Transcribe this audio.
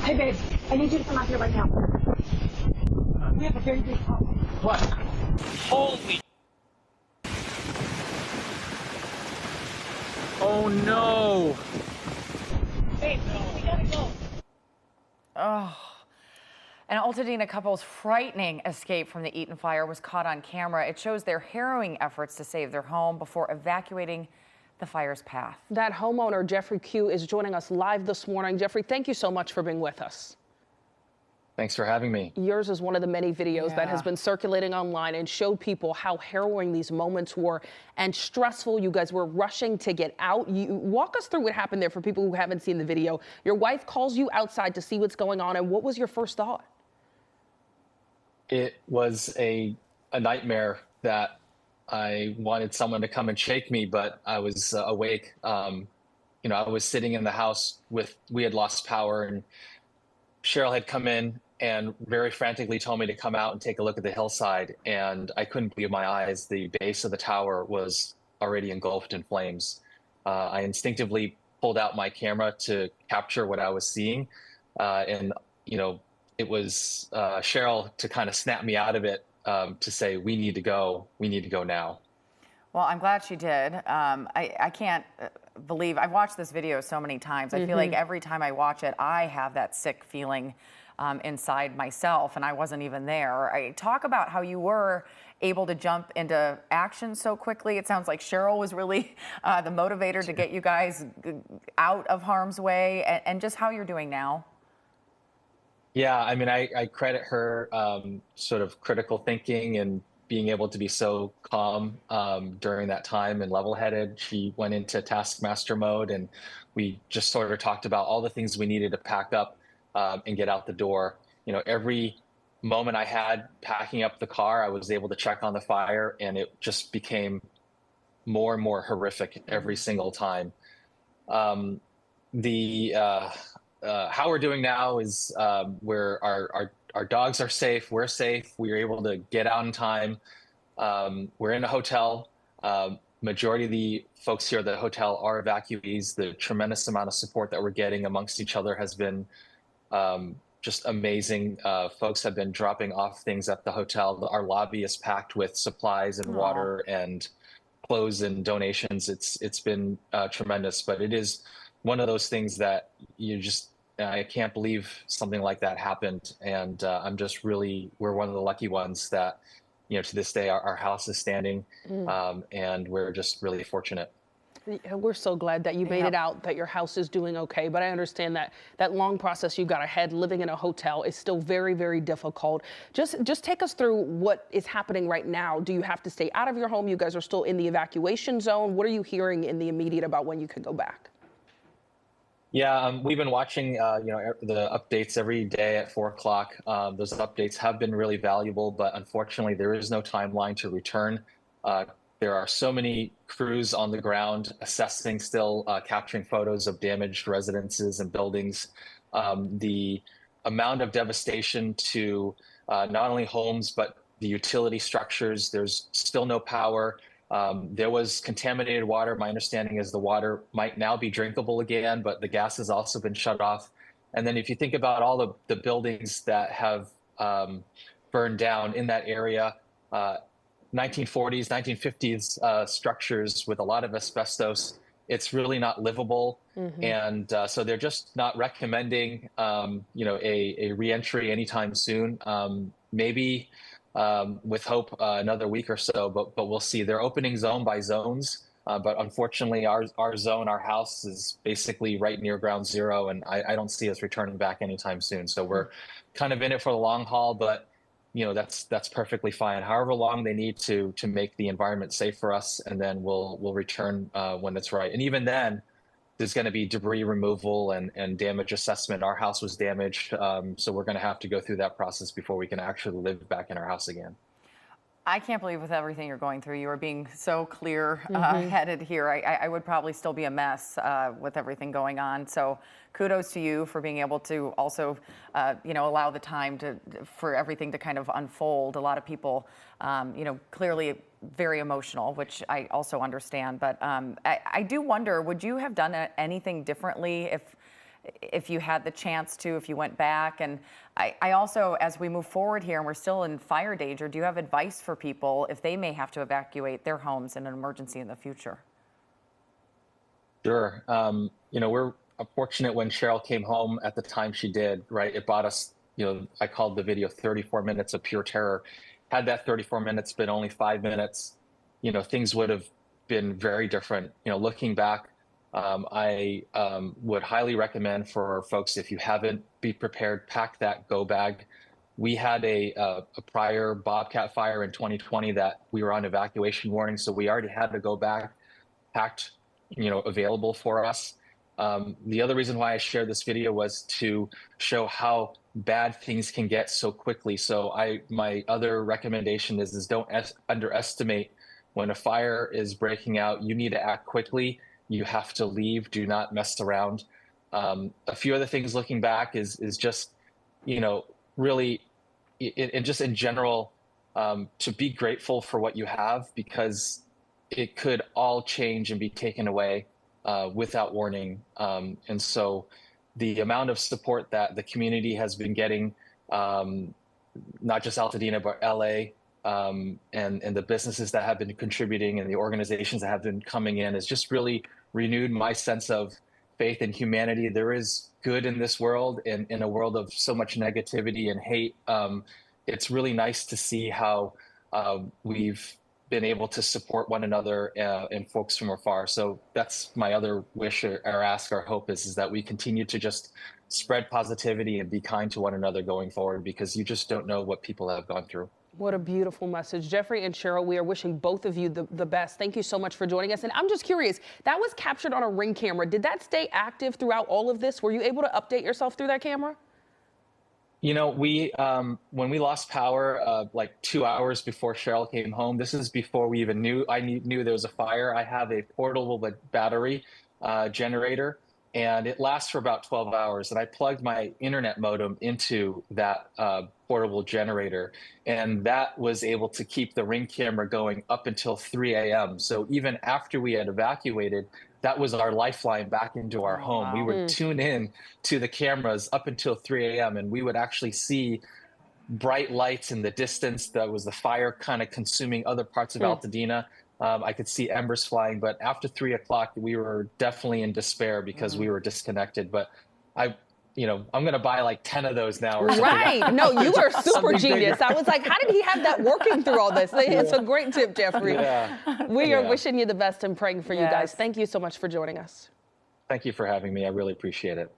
Hey, babe, I need you to come out here right now. We have a very big problem. What? Holy... Oh, no. Babe, we gotta go. Oh. An Altadena couple's frightening escape from the Eaton Fire was caught on camera. It shows their harrowing efforts to save their home before evacuating the fire's path. That homeowner, Jeffrey Q, is joining us live this morning. Jeffrey, thank you so much for being with us. Thanks for having me. Yours is one of the many videos that has been circulating online and showed people how harrowing these moments were and stressful. You guys were rushing to get out. Walk us through what happened there for people who haven't seen the video. Your wife calls you outside to see what's going on, and what was your first thought? It was a nightmare that I wanted someone to come and shake me, but I was awake. I was sitting in the house we had lost power, and Cheryl had come in and very frantically told me to come out and take a look at the hillside. And I couldn't believe my eyes. The base of the tower was already engulfed in flames. I instinctively pulled out my camera to capture what I was seeing. It was Cheryl to kind of snap me out of it, to say, we need to go now. Well, I'm glad she did. I can't believe, I've watched this video so many times. I feel like every time I watch it, I have that sick feeling inside myself, and I wasn't even there. Talk about how you were able to jump into action so quickly. It sounds like Cheryl was really the motivator to get you guys out of harm's way, and just how you're doing now. Yeah, I mean, I credit her sort of critical thinking and being able to be so calm during that time and level-headed. She went into taskmaster mode, and we just sort of talked about all the things we needed to pack up and get out the door. Every moment I had packing up the car, I was able to check on the fire, and it just became more and more horrific every single time. How we're doing now is where our dogs are safe, we're safe, we were able to get out in time. We're in a hotel. Majority of the folks here at the hotel are evacuees. The tremendous amount of support that we're getting amongst each other has been just amazing. Folks have been dropping off things at the hotel. Our lobby is packed with supplies and water and clothes and donations. It's been tremendous, but it is one of those things that I can't believe something like that happened. And we're one of the lucky ones that, to this day, our house is standing, and we're just really fortunate. We're so glad that you made it out, that your house is doing okay. But I understand that that long process you got ahead, living in a hotel, is still very, very difficult. Just take us through what is happening right now. Do you have to stay out of your home? You guys are still in the evacuation zone. What are you hearing in the immediate about when you could go back? Yeah, we've been watching, the updates every day at 4 o'clock. Those updates have been really valuable, but unfortunately, there is no timeline to return. There are so many crews on the ground assessing still, capturing photos of damaged residences and buildings. The amount of devastation to not only homes, but the utility structures, there's still no power. There was contaminated water. My understanding is the water might now be drinkable again, but the gas has also been shut off. And then if you think about all the buildings that have burned down in that area, 1940s, 1950s structures with a lot of asbestos, it's really not livable. And so they're just not recommending, a reentry anytime soon. Maybe with hope another week or so, but we'll see. They're opening zone by zones, but unfortunately our zone, our house, is basically right near ground zero, and I don't see us returning back anytime soon. So we're kind of in it for the long haul, but that's perfectly fine. However long they need to make the environment safe for us, and then we'll return when it's right. And even then, there's going to be debris removal and damage assessment. Our house was damaged, so we're going to have to go through that process before we can actually live back in our house again. I can't believe with everything you're going through, you are being so clear-headed here. I would probably still be a mess with everything going on. So kudos to you for being able to also, allow the time for everything to kind of unfold. A lot of people, clearly very emotional, which I also understand. But I do wonder, would you have done anything differently if if you had the chance to, if you went back. And I also, as we move forward here and we're still in fire danger, do you have advice for people if they may have to evacuate their homes in an emergency in the future? Sure. You know, we're fortunate when Cheryl came home at the time she did, right? It bought us, you know, I called the video 34 minutes of pure terror. Had that 34 minutes been only 5 minutes, you know, things would have been very different. You know, looking back, I would highly recommend for folks, if you haven't, be prepared, pack that go bag. We had a prior Bobcat fire in 2020 that we were on evacuation warning, so we already had to go back packed, you know, available for us. The other reason why I shared this video was to show how bad things can get so quickly. So my other recommendation is don't underestimate when a fire is breaking out. You need to act quickly. You have to leave. Do not mess around. A few other things looking back is just, you know, really, and just in general, to be grateful for what you have, because it could all change and be taken away without warning. And so the amount of support that the community has been getting, not just Altadena, but LA, and the businesses that have been contributing and the organizations that have been coming in, has just really renewed my sense of faith in humanity. There is good in this world, and in a world of so much negativity and hate. It's really nice to see how we've been able to support one another and folks from afar. So that's my other wish or ask or hope is that we continue to just spread positivity and be kind to one another going forward, because you just don't know what people have gone through. What a beautiful message. Jeffrey and Cheryl, we are wishing both of you the best. Thank you so much for joining us. And I'm just curious, that was captured on a Ring camera. Did that stay active throughout all of this? Were you able to update yourself through that camera? You know, when we lost power, like 2 hours before Cheryl came home, this is before we even knew there was a fire. I have a portable battery generator, and it lasts for about 12 hours. And I plugged my internet modem into that portable generator, and that was able to keep the Ring camera going up until 3 a.m. So even after we had evacuated, that was our lifeline back into our home. Wow. We would tune in to the cameras up until 3 a.m. and we would actually see bright lights in the distance. That was the fire kind of consuming other parts of Altadena. I could see embers flying, but after 3 o'clock, we were definitely in despair because we were disconnected. But I'm going to buy like 10 of those now or something. Right. No, you are super genius. I was like, how did he have that working through all this? It's a great tip, Jeffrey. Yeah. We are wishing you the best and praying for you guys. Yes. Thank you so much for joining us. Thank you for having me. I really appreciate it.